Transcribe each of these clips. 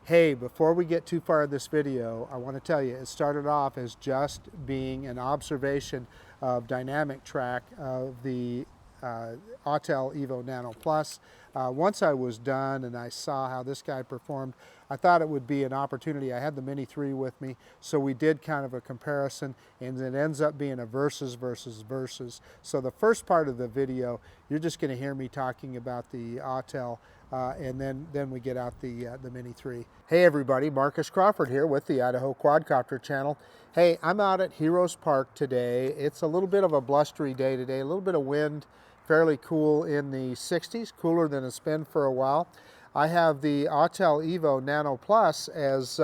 Hey, before we get too far in this video, I want to tell you it started off as just being an observation of DynamicTrack of the Autel Evo Nano Plus. Once I was done and I saw how this guy performed, I thought it would be an opportunity. I had the Mini 3 with me, so we did kind of a comparison, and it ends up being a versus. So the first part of the video, you're just going to hear me talking about the Autel, and then we get out the Mini 3. Hey everybody, Marcus Crawford here with the Idaho Quadcopter channel. Hey, I'm out at Heroes Park today. It's a little bit of a blustery day today, a little bit of wind, fairly cool in the 60s, cooler than it's been for a while. I have the Autel Evo Nano Plus. As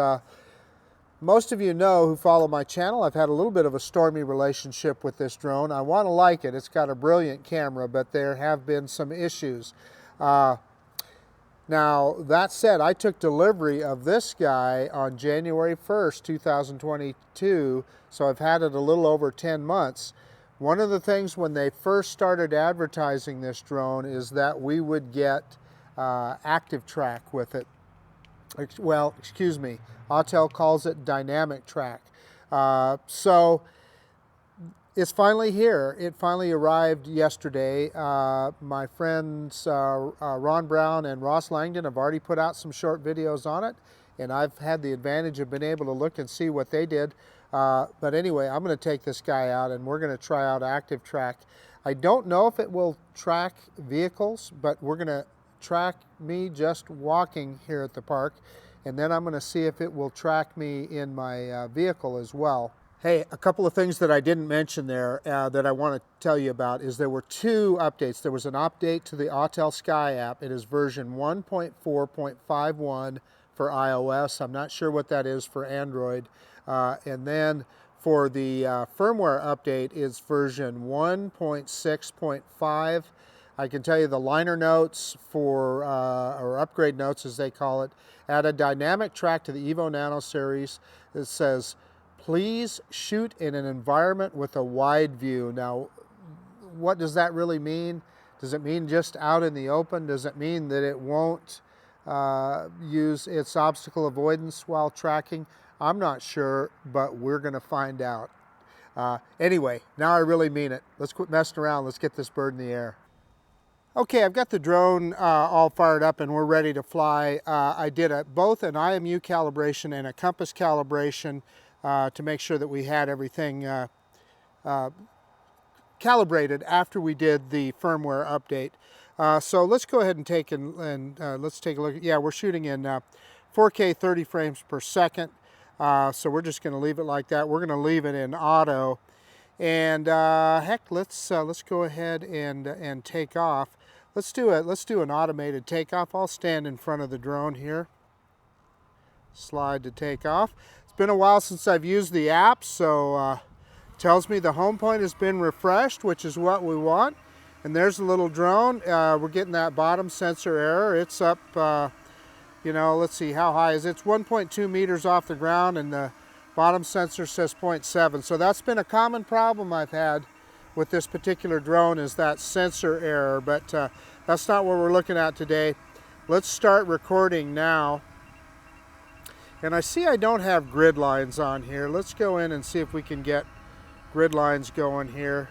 most of you know who follow my channel, I've had a little bit of a stormy relationship with this drone. I want to like it. It's got a brilliant camera, but there have been some issues. Now, that said, I took delivery of this guy on January 1st, 2022, so I've had it a little over 10 months. One of the things when they first started advertising this drone is that we would get ActiveTrack with it. Well, excuse me, Autel calls it DynamicTrack. So it's finally here. It finally arrived yesterday. My friends Ron Brown and Ross Langdon have already put out some short videos on it, and I've had the advantage of being able to look and see what they did. But anyway, I'm going to take this guy out and we're going to try out ActiveTrack. I don't know if it will track vehicles, but we're going to track me just walking here at the park, and then I'm going to see if it will track me in my vehicle as well. Hey, a couple of things that I didn't mention there that I want to tell you about is there were two updates. There was an update to the Autel Sky app. It is version 1.4.51 for iOS. I'm not sure what that is for Android. And then for the firmware update is version 1.6.5. I can tell you the liner notes for, or upgrade notes as they call it, add a DynamicTrack to the Evo Nano series. It says, please shoot in an environment with a wide view. Now, what does that really mean? Does it mean just out in the open? Does it mean that it won't use its obstacle avoidance while tracking? I'm not sure, but we're going to find out. Anyway, now I really mean it. Let's quit messing around. Let's get this bird in the air. Okay, I've got the drone all fired up and we're ready to fly. I did both an IMU calibration and a compass calibration to make sure that we had everything calibrated after we did the firmware update. So let's go ahead and take let's take a look. Yeah, we're shooting in 4K 30 frames per second. So we're just going to leave it like that. We're going to leave it in auto, and heck, let's go ahead and take off. Let's do an automated takeoff. I'll stand in front of the drone here. Slide to take off. It's been a while since I've used the app, so tells me the home point has been refreshed, which is what we want. And there's a little drone. We're getting that bottom sensor error. It's up. You know, let's see, how high is it? It's 1.2 meters off the ground, and the bottom sensor says 0.7. So that's been a common problem I've had with this particular drone, is that sensor error, but that's not what we're looking at today. Let's start recording now. And I see I don't have grid lines on here. Let's go in and see if we can get grid lines going here.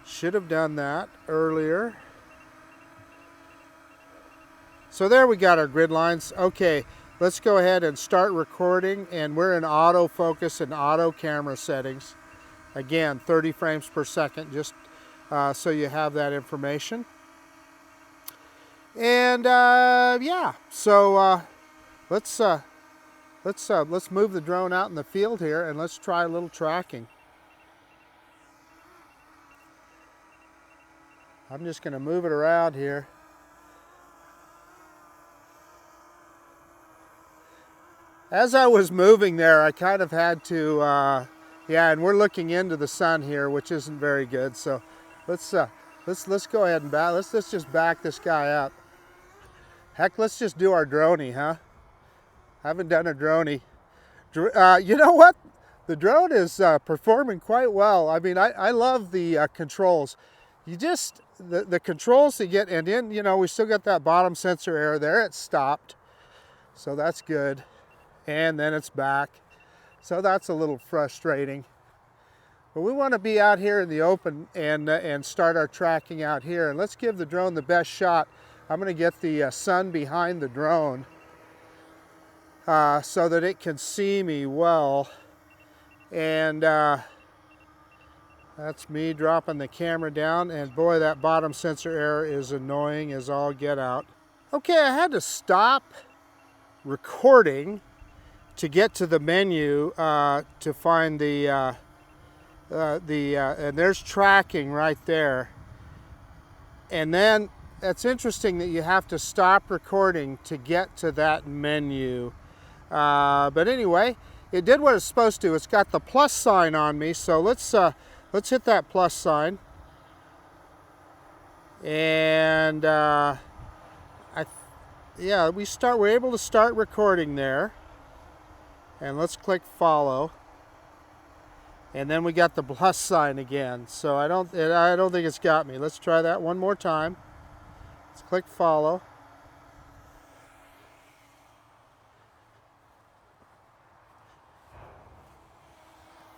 Should have done that earlier. So there we got our grid lines. Okay, let's go ahead and start recording, and we're in autofocus and auto camera settings. Again, 30 frames per second, just so you have that information. And yeah, so let's move the drone out in the field here and let's try a little tracking. I'm just going to move it around here. As I was moving there, I kind of had to, yeah, and we're looking into the sun here, which isn't very good. So let's go ahead and let's just back this guy up. Heck, let's just do our droney, huh? Haven't done a droney. You know what? The drone is performing quite well. I mean, I love the controls. You just the controls to get, and then, you know, we still got that bottom sensor error there. It stopped. So that's good. And then it's back. So that's a little frustrating. But we want to be out here in the open and start our tracking out here. And let's give the drone the best shot. I'm going to get the sun behind the drone so that it can see me well. And that's me dropping the camera down. And boy, that bottom sensor error is annoying as all get out. Okay, I had to stop recording to get to the menu to find and there's tracking right there. And then it's interesting that you have to stop recording to get to that menu. But anyway, it did what it's supposed to. It's got the plus sign on me, so let's hit that plus sign. And yeah, we're able to start recording there. And let's click follow. And then we got the plus sign again. So I don't think it's got me. Let's try that one more time. Let's click follow.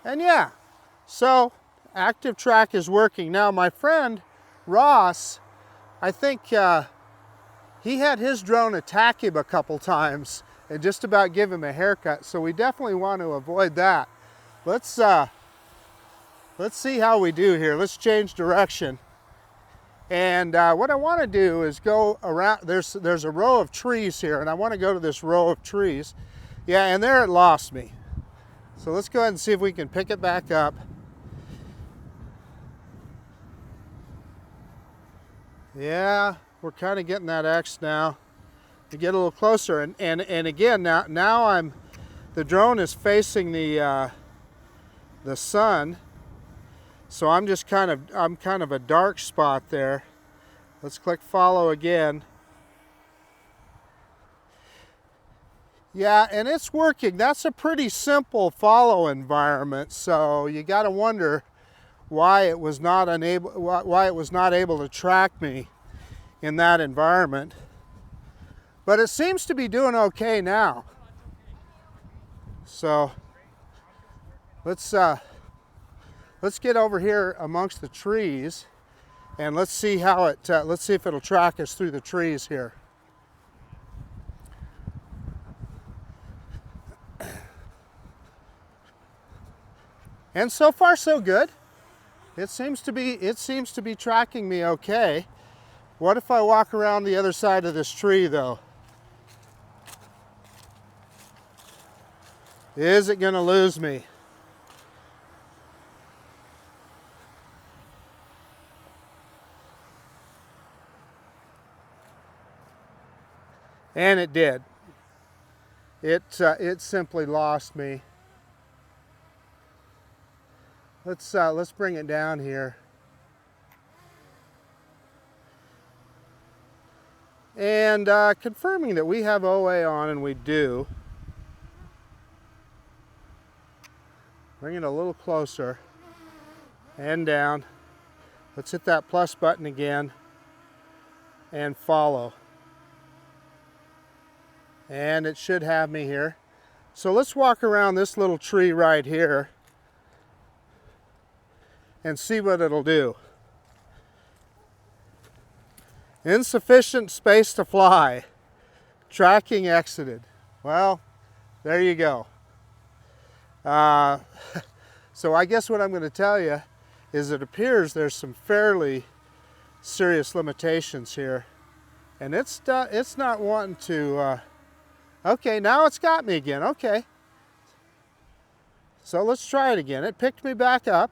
And yeah, so ActiveTrack is working. Now my friend Ross, I think he had his drone attack him a couple times and just about give him a haircut. So we definitely want to avoid that. Let's see how we do here. Let's change direction. And what I want to do is go around. There's a row of trees here, and I want to go to this row of trees. Yeah, and there it lost me. So let's go ahead and see if we can pick it back up. Yeah, we're kind of getting that X now. To get a little closer, and again now the drone is facing the sun, so I'm kind of a dark spot there. Let's click follow again. Yeah, and it's working. That's a pretty simple follow environment, so you got to wonder why it was not able to track me in that environment. But it seems to be doing okay now. So let's get over here amongst the trees and let's see how let's see if it'll track us through the trees here. And so far so good. It seems to be tracking me okay. What if I walk around the other side of this tree though? Is it going to lose me? And it did. It simply lost me. Let's bring it down here. And confirming that we have OA on, and we do. Bring it a little closer and down. Let's hit that plus button again and follow. And it should have me here. So let's walk around this little tree right here and see what it'll do. Insufficient space to fly. Tracking exited. Well, there you go. So I guess what I'm going to tell you is it appears there's some fairly serious limitations here, and it's not wanting to. Okay, now it's got me again. Okay, so let's try it again. It picked me back up.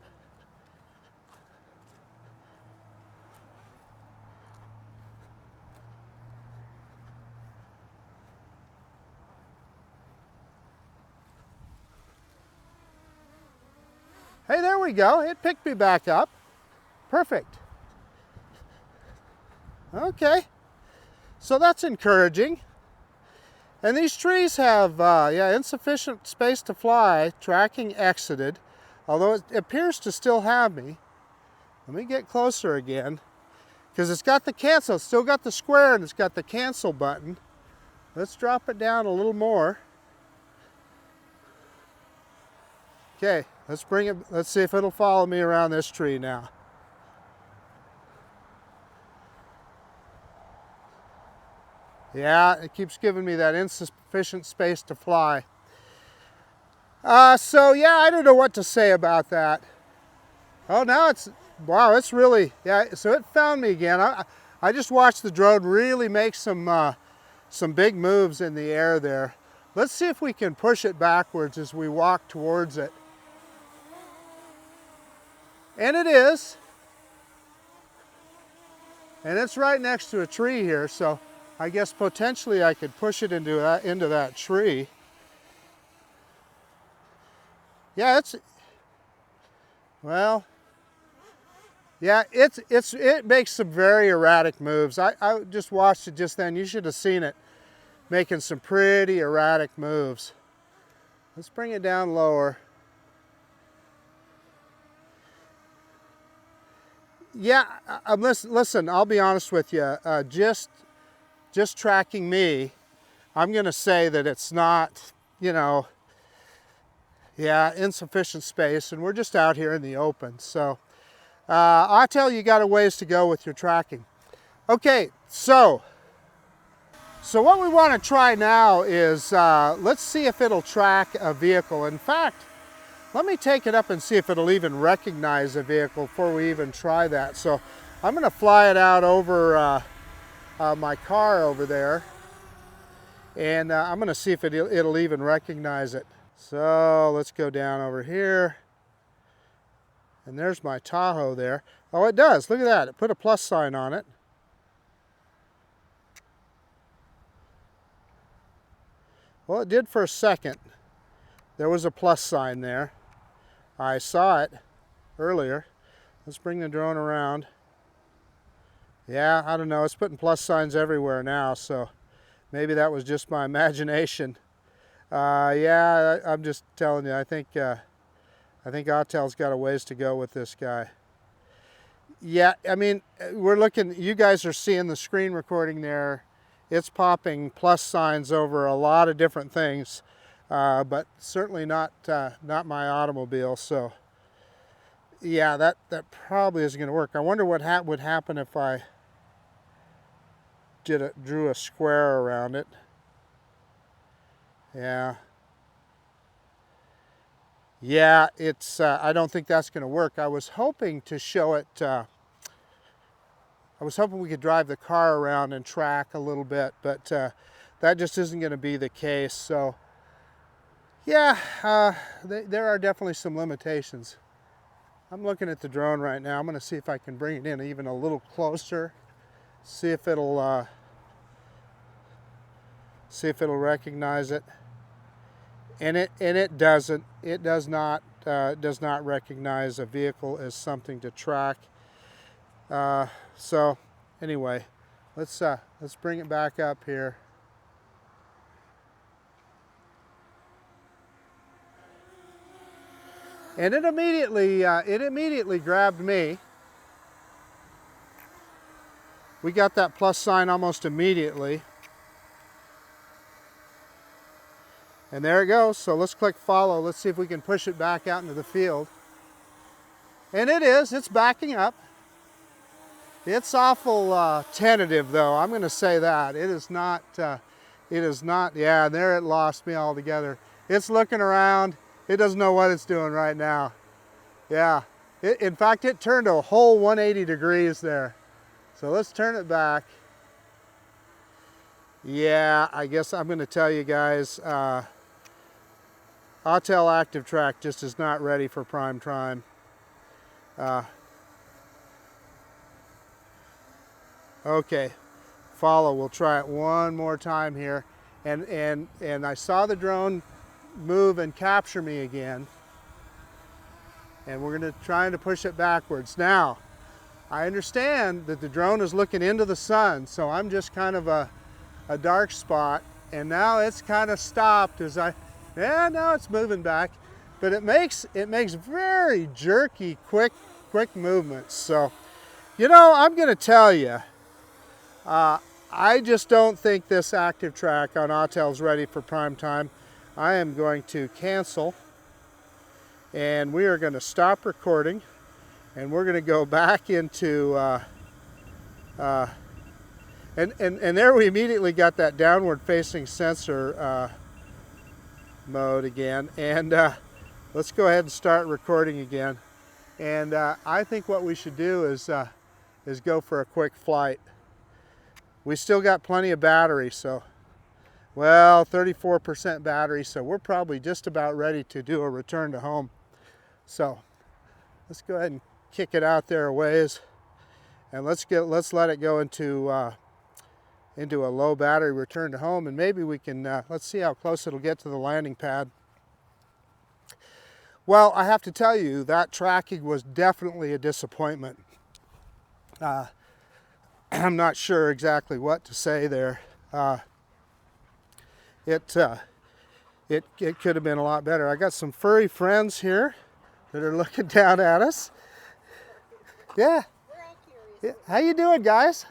Hey, there we go. It picked me back up. Perfect. Okay. So that's encouraging. And these trees have, insufficient space to fly, tracking exited, although it appears to still have me. Let me get closer again, because it's got the cancel. It's still got the square and it's got the cancel button. Let's drop it down a little more. Okay, let's bring it, let's see if it'll follow me around this tree now. Yeah, it keeps giving me that insufficient space to fly. So yeah, I don't know what to say about that. Oh, now it's, wow, it's really, yeah, so it found me again. I just watched the drone really make some big moves in the air there. Let's see if we can push it backwards as we walk towards it. And it is. And it's right next to a tree here, so I guess potentially I could push it into that tree. Yeah, well, yeah, it makes some very erratic moves. I just watched it just then. You should have seen it making some pretty erratic moves. Let's bring it down lower. Yeah, listen, I'll be honest with you. Just tracking me, I'm going to say that it's not, you know, yeah, insufficient space, and we're just out here in the open. So Autel, you got a ways to go with your tracking. Okay, so what we want to try now is, let's see if it'll track a vehicle. In fact, let me take it up and see if it'll even recognize a vehicle before we even try that. So I'm going to fly it out over my car over there, and I'm going to see if it'll even recognize it. So let's go down over here, and there's my Tahoe there. Oh, it does. Look at that. It put a plus sign on it. Well, it did for a second. There was a plus sign there. I saw it earlier. Let's bring the drone around. Yeah, I don't know. It's putting plus signs everywhere now, so maybe that was just my imagination. Yeah, I'm just telling you. I think Autel's got a ways to go with this guy. Yeah, I mean, we're looking. You guys are seeing the screen recording there. It's popping plus signs over a lot of different things. But certainly not my automobile. So yeah, that probably isn't going to work. I wonder what would happen if I drew a square around it. Yeah, it's I don't think that's going to work. I was hoping to show it. I was hoping we could drive the car around and track a little bit, but that just isn't going to be the case. So yeah, there are definitely some limitations. I'm looking at the drone right now. I'm going to see if I can bring it in even a little closer. See if it'll recognize it. And it doesn't. It does not recognize a vehicle as something to track. So anyway, let's bring it back up here. And it immediately grabbed me. We got that plus sign almost immediately. And there it goes. So let's click follow. Let's see if we can push it back out into the field. And it's backing up. It's awful tentative though, I'm going to say that. It is not, yeah, there it lost me altogether. It's looking around. It doesn't know what it's doing right now. Yeah, in fact, it turned a whole 180 degrees there. So let's turn it back. Yeah, I guess I'm going to tell you guys, Autel ActiveTrack just is not ready for prime time. Okay, follow. We'll try it one more time here. And I saw the drone move and capture me again. And we're going to try to push it backwards. Now, I understand that the drone is looking into the sun, so I'm just kind of a dark spot. And now it's kind of stopped as now it's moving back. But it makes very jerky, quick movements. So, you know, I'm going to tell you, I I just don't think this ActiveTrack on Autel's ready for prime time. I am going to cancel, and we are going to stop recording, and we're going to go back into and there we immediately got that downward facing sensor mode again, and let's go ahead and start recording again. And I think what we should do is go for a quick flight. We still got plenty of battery, so, well, 34% battery, so we're probably just about ready to do a return to home. So let's go ahead and kick it out there a ways, and let's let it go into a low battery return to home, and maybe we can let's see how close it'll get to the landing pad. Well, I have to tell you, that tracking was definitely a disappointment. I'm not sure exactly what to say there. It could have been a lot better. I got some furry friends here that are looking down at us. Yeah. Yeah. How you doing, guys?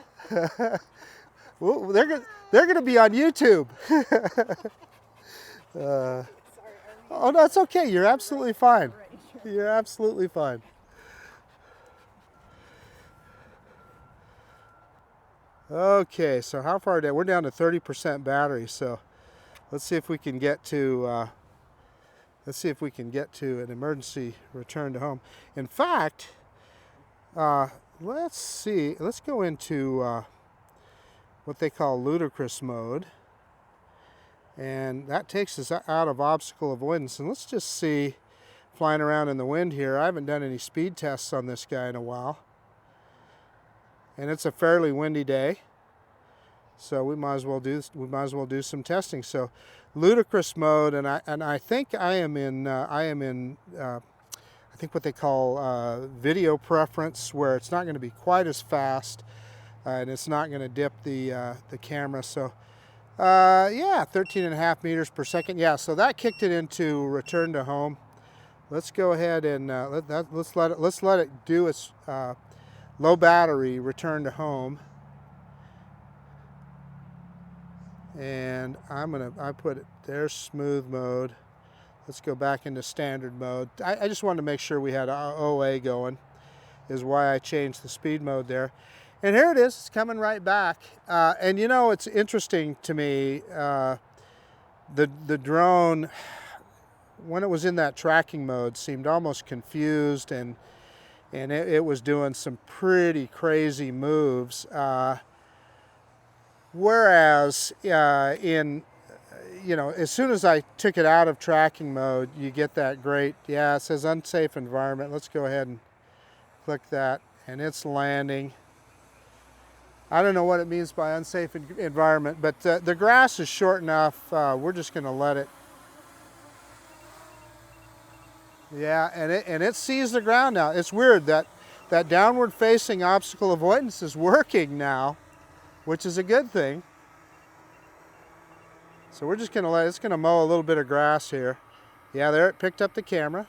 Well, they're going to be on YouTube. Oh, no, it's okay. You're absolutely fine. You're absolutely fine. Okay, so how far down? We're down to 30% battery, so let's see if we can get to an emergency return to home. In fact, let's see. Let's go into what they call ludicrous mode, and that takes us out of obstacle avoidance. And let's just see, flying around in the wind here. I haven't done any speed tests on this guy in a while, and it's a fairly windy day, so we might as well do some testing. So ludicrous mode, and I think I am in I think what they call video preference, where it's not going to be quite as fast, and it's not going to dip the camera. So yeah, 13.5 meters per second. Yeah, so that kicked it into return to home. Let's go ahead and let's let it do its low battery return to home. And I put it there, smooth mode. Let's go back into standard mode. I just wanted to make sure we had OA going, is why I changed the speed mode there. And here it is, it's coming right back. And you know, it's interesting to me, the drone, when it was in that tracking mode, seemed almost confused, and it was doing some pretty crazy moves. Whereas as soon as I took it out of tracking mode, you get that great, yeah, it says unsafe environment. Let's go ahead and click that, and it's landing. I don't know what it means by unsafe environment, but the grass is short enough. We're just going to let it. Yeah, and it sees the ground now. It's weird that downward facing obstacle avoidance is working now, which is a good thing. So we're just going to it's going to mow a little bit of grass here. Yeah, there it picked up the camera.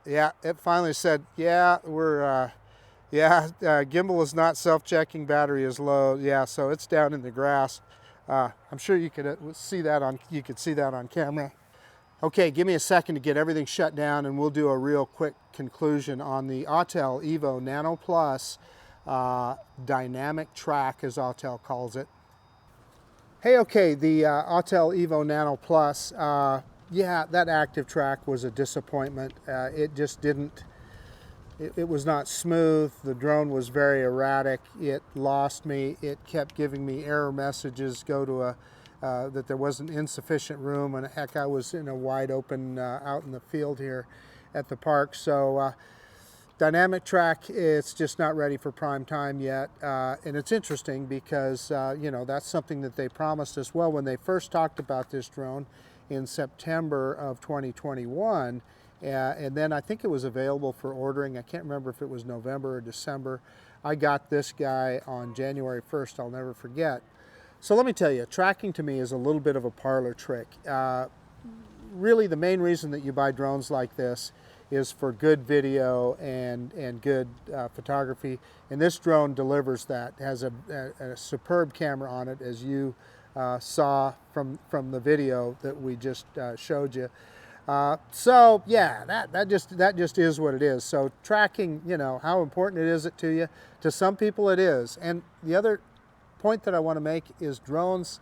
Yeah, it finally said, yeah, gimbal is not self-checking, battery is low. Yeah, so it's down in the grass. I'm sure you could see that on camera. Okay, give me a second to get everything shut down, and we'll do a real quick conclusion on the Autel Evo Nano Plus DynamicTrack, as Autel calls it. Hey, okay, the Autel Evo Nano Plus. Yeah, that ActiveTrack was a disappointment. It just didn't, it was not smooth. The drone was very erratic. It lost me. It kept giving me error messages, that there wasn't insufficient room, and heck, I was in a wide open, out in the field here at the park. So DynamicTrack, it's just not ready for prime time yet. And it's interesting because, that's something that they promised us. Well, when they first talked about this drone, in September of 2021, and then I think it was available for ordering. I can't remember if it was November or December. I got this guy on January 1st, I'll never forget. So let me tell you, tracking to me is a little bit of a parlor trick. Really, the main reason that you buy drones like this is for good video and good photography. And this drone delivers that. It has a superb camera on it, as you saw from the video that we just showed you. So yeah, that just is what it is. So tracking, you know, how important is it to you? To some people it is. And the other point that I want to make is drones,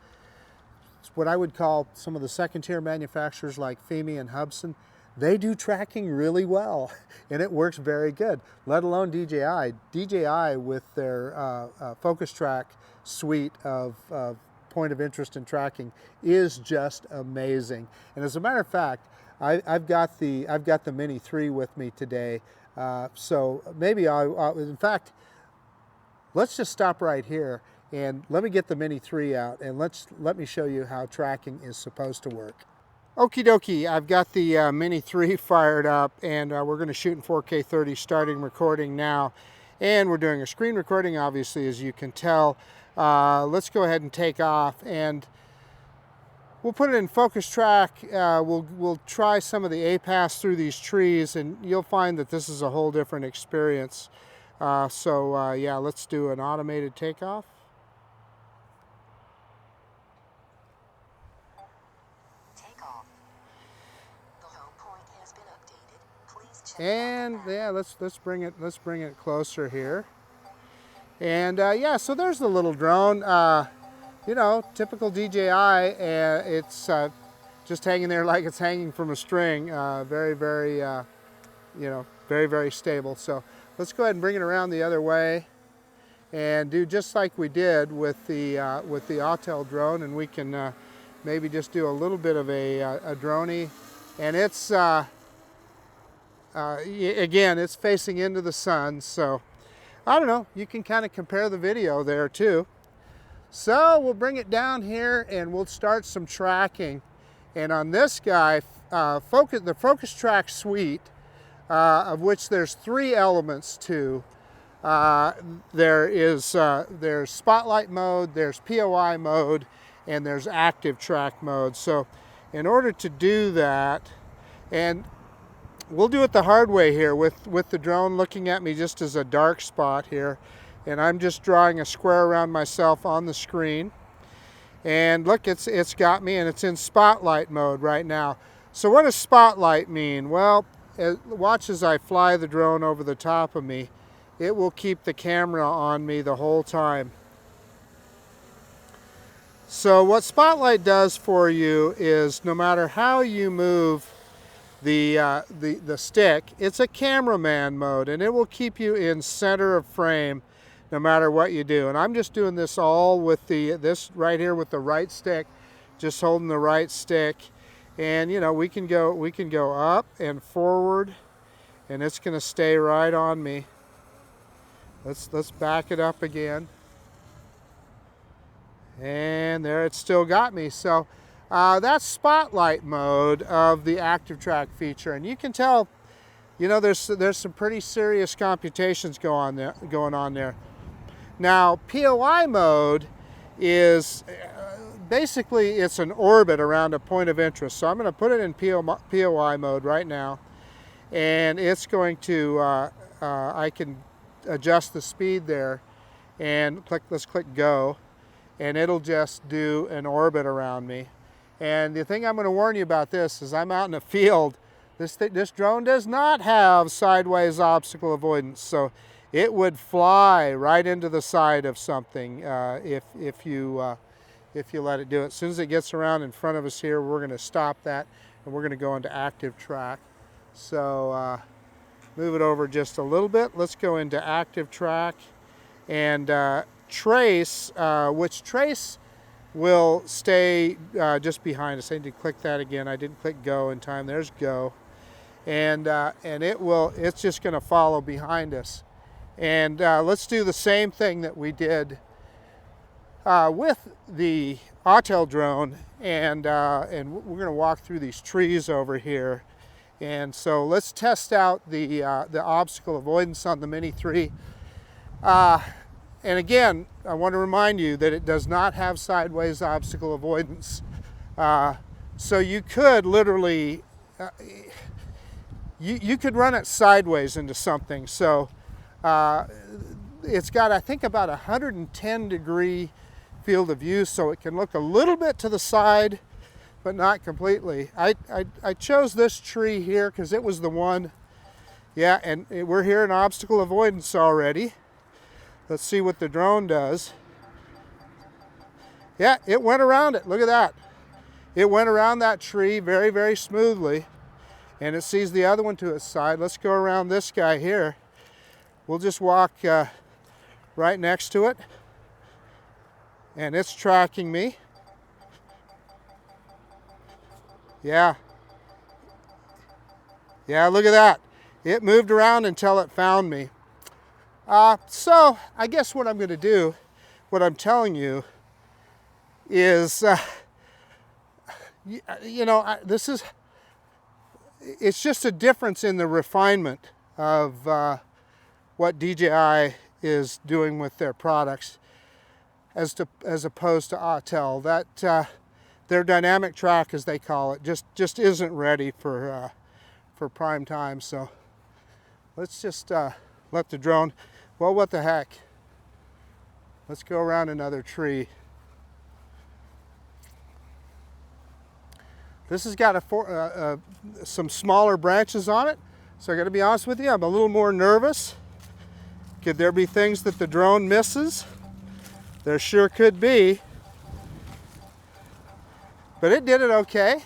what I would call some of the second-tier manufacturers like Fimi and Hubsan, they do tracking really well, and it works very good, let alone DJI. DJI with their ActiveTrack suite of point of interest in tracking is just amazing. And as a matter of fact, I've got the Mini 3 with me today, so maybe in fact, let's just stop right here and let me get the Mini 3 out and let me show you how tracking is supposed to work. Okie dokie, I've got the Mini 3 fired up, and we're going to shoot in 4K 30 starting recording now. And we're doing a screen recording, obviously, as you can tell. Let's go ahead and take off, and we'll put it in ActiveTrack. We'll try some of the A-pass through these trees, and you'll find that this is a whole different experience. Yeah, let's do an automated takeoff. And yeah, let's bring it closer here. And yeah, so there's the little drone. You know, typical DJI. It's just hanging there like it's hanging from a string. Very, very, you know, very, very stable. So let's go ahead and bring it around the other way, and do just like we did with the Autel drone. And we can maybe just do a little bit of a droney, and it's. Again, it's facing into the sun, so I don't know, you can kind of compare the video there too. So we'll bring it down here and we'll start some tracking. And on this guy, the ActiveTrack suite, of which there's 3 elements to, there's spotlight mode, there's POI mode, and there's ActiveTrack mode. So in order to do that, and we'll do it the hard way here with the drone looking at me just as a dark spot here. And I'm just drawing a square around myself on the screen. And look, it's got me, and it's in spotlight mode right now. So what does spotlight mean? Well, watch as I fly the drone over the top of me. It will keep the camera on me the whole time. So what spotlight does for you is no matter how you move the stick, it's a cameraman mode, and it will keep you in center of frame no matter what you do. And I'm just doing this all with this right here with the right stick, just holding the right stick. And you know, we can go up and forward, and it's going to stay right on me. Let's back it up again. And there, it's still got me. So that's spotlight mode of the ActiveTrack feature, and you can tell, you know, there's some pretty serious computations going on there. Now, POI mode is basically it's an orbit around a point of interest. So I'm going to put it in POI mode right now, and it's going to I can adjust the speed there, and let's click go, and it'll just do an orbit around me. And the thing I'm going to warn you about this is I'm out in a field. This drone does not have sideways obstacle avoidance, so it would fly right into the side of something if you let it do it. As soon as it gets around in front of us here, we're going to stop that, and we're going to go into ActiveTrack. So move it over just a little bit. Let's go into ActiveTrack and trace, which trace will stay just behind us. I need to click that again. I didn't click go in time. There's go, and it's just going to follow behind us. And let's do the same thing that we did with the Autel drone, and we're going to walk through these trees over here. And so let's test out the obstacle avoidance on the Mini 3. And again, I want to remind you that it does not have sideways obstacle avoidance. So you could literally, you could run it sideways into something. So it's got, I think, about 110-degree field of view, so it can look a little bit to the side, but not completely. I chose this tree here because it was the one. Yeah, and we're here in obstacle avoidance already. Let's see what the drone does. Yeah, it went around it. Look at that. It went around that tree very, very smoothly, and it sees the other one to its side. Let's go around this guy here. We'll just walk right next to it, and it's tracking me. Yeah. Yeah, look at that. It moved around until it found me. So I guess what I'm going to do, what I'm telling you, is, you know, it's just a difference in the refinement of what DJI is doing with their products as opposed to Autel. That their DynamicTrack, as they call it, just isn't ready for prime time. So let's just let the drone, well, what the heck. Let's go around another tree. This has got some smaller branches on it, so I got to be honest with you, I'm a little more nervous. Could there be things that the drone misses? There sure could be. But it did it okay.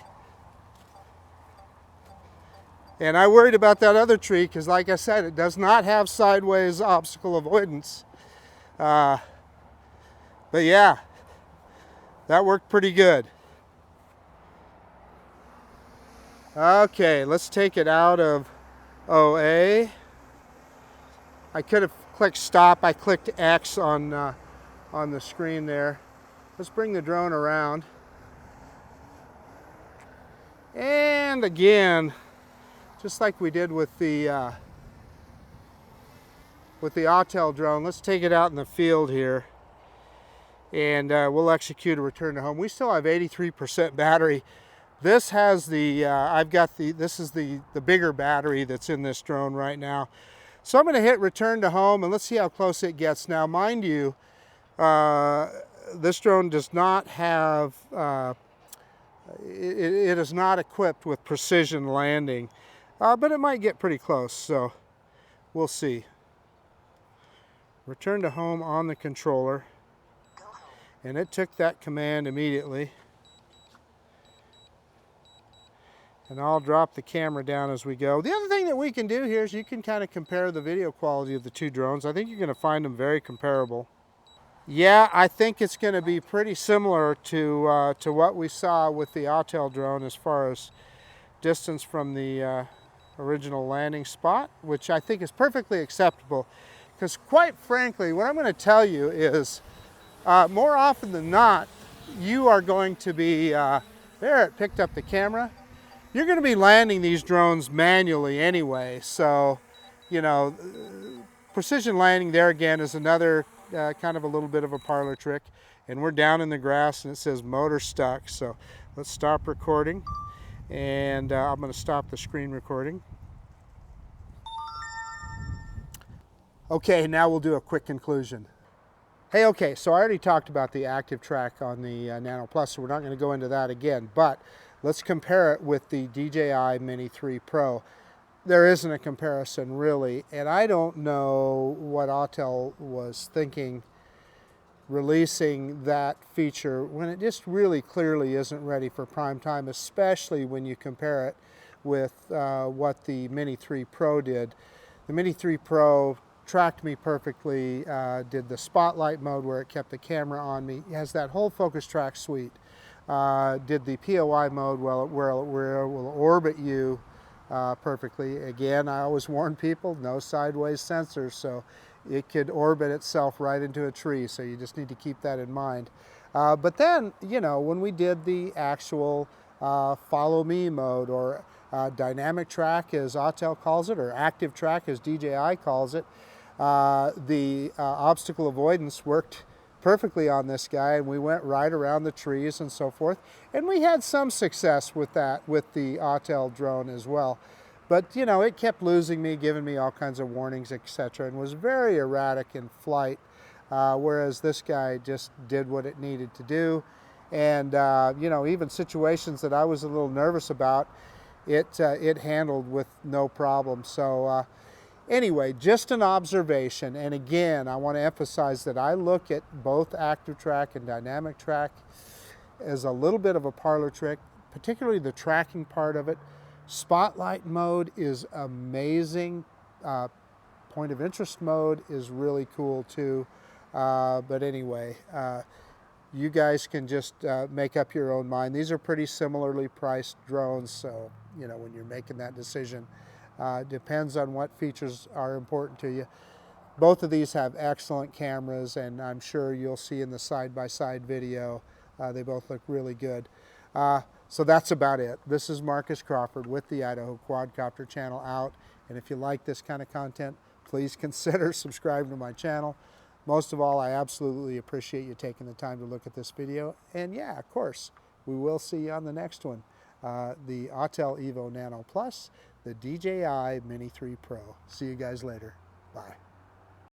And I worried about that other tree because, like I said, it does not have sideways obstacle avoidance. But yeah, that worked pretty good. Okay, let's take it out of OA. I could have clicked stop. I clicked X on the screen there. Let's bring the drone around. And again, just like we did with the Autel drone, let's take it out in the field here, and we'll execute a return to home. We still have 83% battery. This has the this is the bigger battery that's in this drone right now. So I'm going to hit return to home, and let's see how close it gets. Now, mind you, this drone does not have it is not equipped with precision landing, but it might get pretty close, so we'll see. Return to home on the controller, and it took that command immediately. And I'll drop the camera down as we go. The other thing that we can do here is you can kind of compare the video quality of the two drones. I think you're going to find them very comparable. Yeah, I think it's going to be pretty similar to what we saw with the Autel drone as far as distance from the original landing spot, which I think is perfectly acceptable. Because quite frankly, what I'm going to tell you is more often than not, you are going to be, there it picked up the camera. You're going to be landing these drones manually anyway, so, you know, precision landing there again is another kind of a little bit of a parlor trick. And we're down in the grass and it says motor stuck, so let's stop recording, and I'm going to stop the screen recording. Okay, now we'll do a quick conclusion. Hey, okay, so I already talked about the ActiveTrack on the Nano Plus, so we're not going to go into that again, but let's compare it with the DJI Mini 3 Pro. There isn't a comparison really, and I don't know what Autel was thinking releasing that feature when it just really clearly isn't ready for prime time, especially when you compare it with what the Mini 3 Pro did. The Mini 3 Pro tracked me perfectly, did the spotlight mode where it kept the camera on me. It has that whole focus track suite. Did the POI mode where it will orbit you perfectly. Again, I always warn people, no sideways sensors, so it could orbit itself right into a tree, so you just need to keep that in mind. But then, you know, when we did the actual follow me mode, or DynamicTrack as Autel calls it, or ActiveTrack as DJI calls it, the obstacle avoidance worked perfectly on this guy, and we went right around the trees and so forth, and we had some success with that with the Autel drone as well. But, you know, it kept losing me, giving me all kinds of warnings, etc., and was very erratic in flight, whereas this guy just did what it needed to do. And, you know, even situations that I was a little nervous about, it handled with no problem. So anyway, just an observation. And again, I want to emphasize that I look at both ActiveTrack and DynamicTrack as a little bit of a parlor trick, particularly the tracking part of it. Spotlight mode is amazing. Point of interest mode is really cool too. But anyway, you guys can just make up your own mind. These are pretty similarly priced drones, so you know when you're making that decision, depends on what features are important to you. Both of these have excellent cameras, and I'm sure you'll see in the side-by-side video, they both look really good. So that's about it. This is Marcus Crawford with the Idaho Quadcopter channel out. And if you like this kind of content, please consider subscribing to my channel. Most of all, I absolutely appreciate you taking the time to look at this video. And yeah, of course, we will see you on the next one. The Autel Evo Nano Plus, the DJI Mini 3 Pro. See you guys later. Bye.